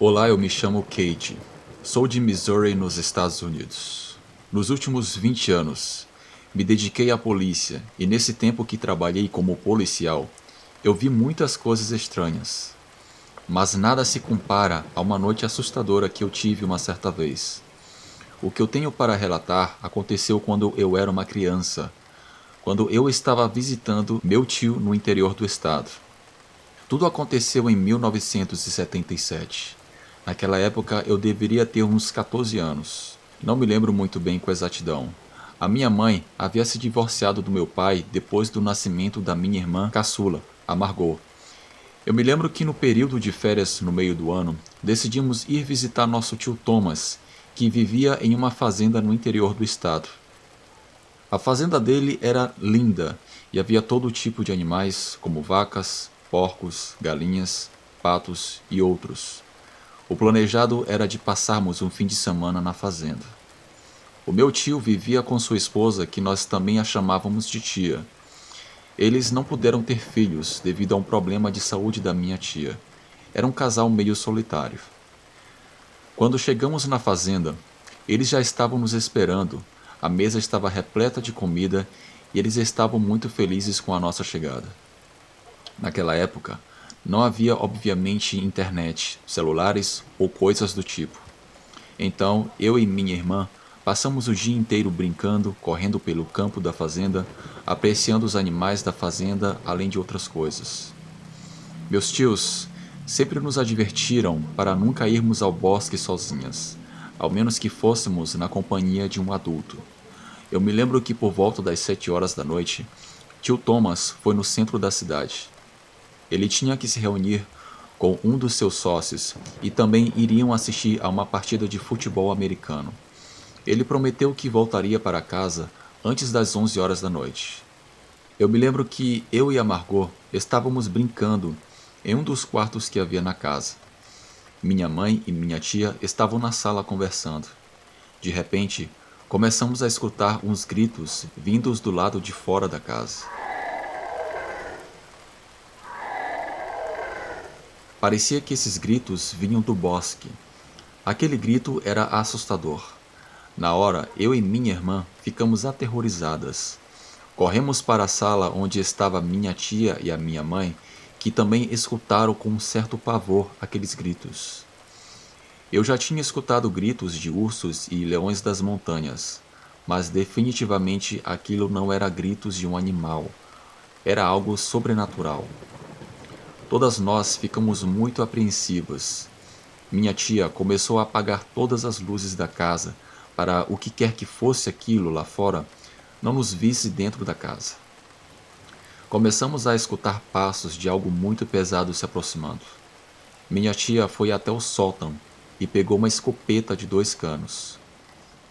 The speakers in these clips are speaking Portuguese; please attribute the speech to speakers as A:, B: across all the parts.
A: Olá, eu me chamo Kate. Sou de Missouri, nos Estados Unidos. Nos últimos 20 anos, me dediquei à polícia e nesse tempo que trabalhei como policial, eu vi muitas coisas estranhas. Mas nada se compara a uma noite assustadora que eu tive uma certa vez. O que eu tenho para relatar aconteceu quando eu era uma criança, quando eu estava visitando meu tio no interior do estado. Tudo aconteceu em 1977. Naquela época eu deveria ter uns 14 anos. Não me lembro muito bem com exatidão. A minha mãe havia se divorciado do meu pai depois do nascimento da minha irmã caçula, a Margot. Eu me lembro que no período de férias no meio do ano, decidimos ir visitar nosso tio Thomas, que vivia em uma fazenda no interior do estado. A fazenda dele era linda e havia todo tipo de animais, como vacas, porcos, galinhas, patos e outros. O planejado era de passarmos um fim de semana na fazenda. O meu tio vivia com sua esposa, que nós também a chamávamos de tia. Eles não puderam ter filhos devido a um problema de saúde da minha tia. Era um casal meio solitário. Quando chegamos na fazenda, eles já estavam nos esperando. A mesa estava repleta de comida e eles estavam muito felizes com a nossa chegada. Naquela época, não havia obviamente internet, celulares ou coisas do tipo. Então, eu e minha irmã passamos o dia inteiro brincando, correndo pelo campo da fazenda, apreciando os animais da fazenda, além de outras coisas. Meus tios sempre nos advertiram para nunca irmos ao bosque sozinhas, ao menos que fôssemos na companhia de um adulto. Eu me lembro que por volta das 7 horas da noite, tio Thomas foi no centro da cidade. Ele tinha que se reunir com um dos seus sócios e também iriam assistir a uma partida de futebol americano. Ele prometeu que voltaria para casa antes das 11 horas da noite. Eu me lembro que eu e a Margot estávamos brincando em um dos quartos que havia na casa. Minha mãe e minha tia estavam na sala conversando. De repente, começamos a escutar uns gritos vindos do lado de fora da casa. Parecia que esses gritos vinham do bosque. Aquele grito era assustador. Na hora, eu e minha irmã ficamos aterrorizadas. Corremos para a sala onde estava minha tia e a minha mãe, que também escutaram com um certo pavor aqueles gritos. Eu já tinha escutado gritos de ursos e leões das montanhas, mas definitivamente aquilo não era gritos de um animal. Era algo sobrenatural. Todas nós ficamos muito apreensivas. Minha tia começou a apagar todas as luzes da casa para o que quer que fosse aquilo lá fora não nos visse dentro da casa. Começamos a escutar passos de algo muito pesado se aproximando. Minha tia foi até o sótão e pegou uma escopeta de 2 canos.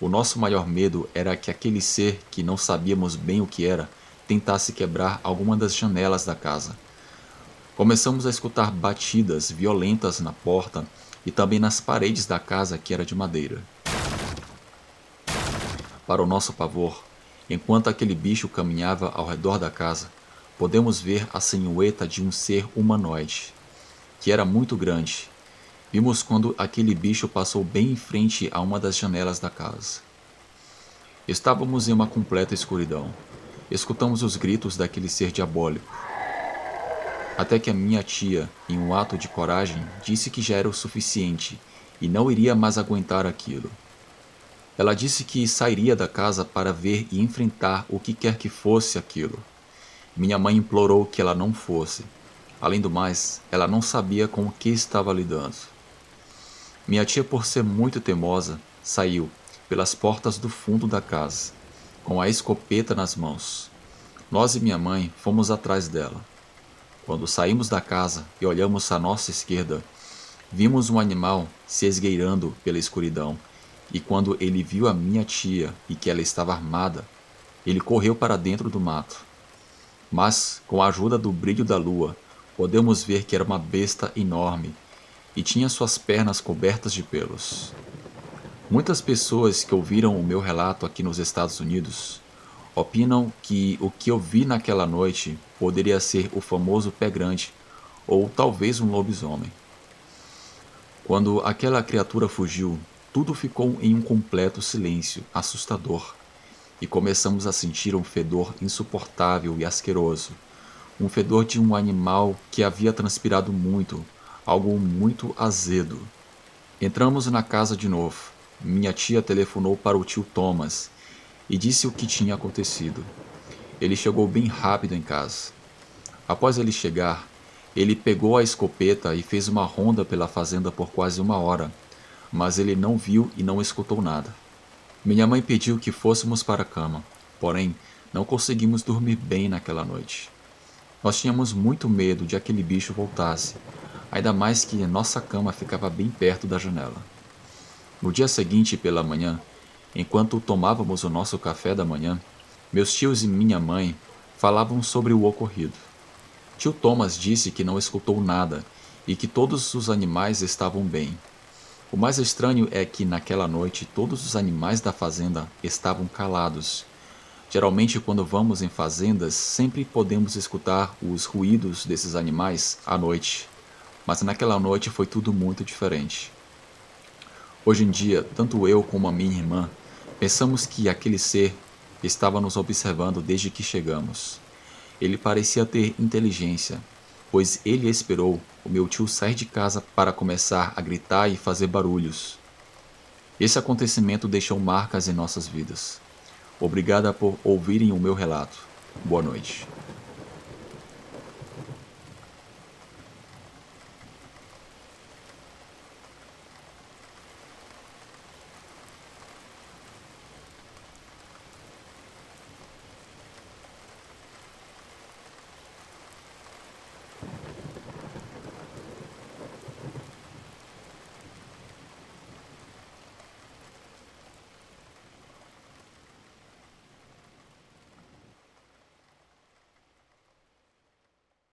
A: O nosso maior medo era que aquele ser, que não sabíamos bem o que era, tentasse quebrar alguma das janelas da casa. Começamos a escutar batidas violentas na porta e também nas paredes da casa, que era de madeira. Para o nosso pavor, enquanto aquele bicho caminhava ao redor da casa, podemos ver a silhueta de um ser humanoide, que era muito grande. Vimos quando aquele bicho passou bem em frente a uma das janelas da casa. Estávamos em uma completa escuridão. Escutamos os gritos daquele ser diabólico. Até que a minha tia, em um ato de coragem, disse que já era o suficiente e não iria mais aguentar aquilo. Ela disse que sairia da casa para ver e enfrentar o que quer que fosse aquilo. Minha mãe implorou que ela não fosse. Além do mais, ela não sabia com o que estava lidando. Minha tia, por ser muito teimosa, saiu pelas portas do fundo da casa, com a escopeta nas mãos. Nós e minha mãe fomos atrás dela. Quando saímos da casa e olhamos à nossa esquerda, vimos um animal se esgueirando pela escuridão, e quando ele viu a minha tia e que ela estava armada, ele correu para dentro do mato. Mas, com a ajuda do brilho da lua, podemos ver que era uma besta enorme e tinha suas pernas cobertas de pelos. Muitas pessoas que ouviram o meu relato aqui nos Estados Unidos opinam que o que eu vi naquela noite poderia ser o famoso pé grande ou talvez um lobisomem. Quando aquela criatura fugiu, tudo ficou em um completo silêncio assustador e começamos a sentir um fedor insuportável e asqueroso. Um fedor de um animal que havia transpirado muito, algo muito azedo. Entramos na casa de novo. Minha tia telefonou para o tio Thomas e disse o que tinha acontecido. Ele chegou bem rápido em casa. Após ele chegar, ele pegou a escopeta e fez uma ronda pela fazenda por quase uma hora, mas ele não viu e não escutou nada. Minha mãe pediu que fôssemos para a cama, porém, não conseguimos dormir bem naquela noite. Nós tínhamos muito medo de aquele bicho voltasse, ainda mais que nossa cama ficava bem perto da janela. No dia seguinte, pela manhã, enquanto tomávamos o nosso café da manhã, meus tios e minha mãe falavam sobre o ocorrido. Tio Thomas disse que não escutou nada e que todos os animais estavam bem. O mais estranho é que naquela noite todos os animais da fazenda estavam calados. Geralmente, quando vamos em fazendas, sempre podemos escutar os ruídos desses animais à noite, mas naquela noite foi tudo muito diferente. Hoje em dia, tanto eu como a minha irmã pensamos que aquele ser estava nos observando desde que chegamos. Ele parecia ter inteligência, pois ele esperou o meu tio sair de casa para começar a gritar e fazer barulhos. Esse acontecimento deixou marcas em nossas vidas. Obrigada por ouvirem o meu relato. Boa noite.